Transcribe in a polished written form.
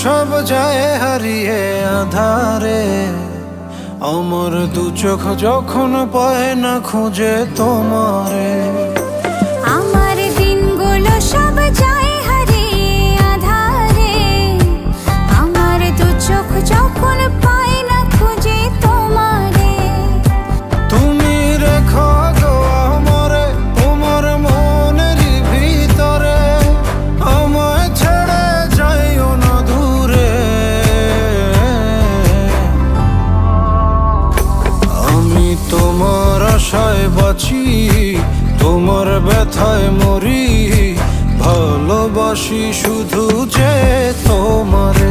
সব যায় হারিয়ে আধারে, আমার দু চোখ যখন পায় না খুঁজে তোমারে। আমার দিনগুলো সব যায় হারিয়ে আঁধারে, আমার দু চোখ যখন পায় না খুঁজে তোমারে। তুমি রেখো গো আমারে তোমার মনের ভিতরে, আমায় ছেড়ে যাইও না দূরে। আমি তোমার আশায় বাঁচি, তোমার ব্যথায় মরি, ভালোবাসি শুধু যে তোমারে।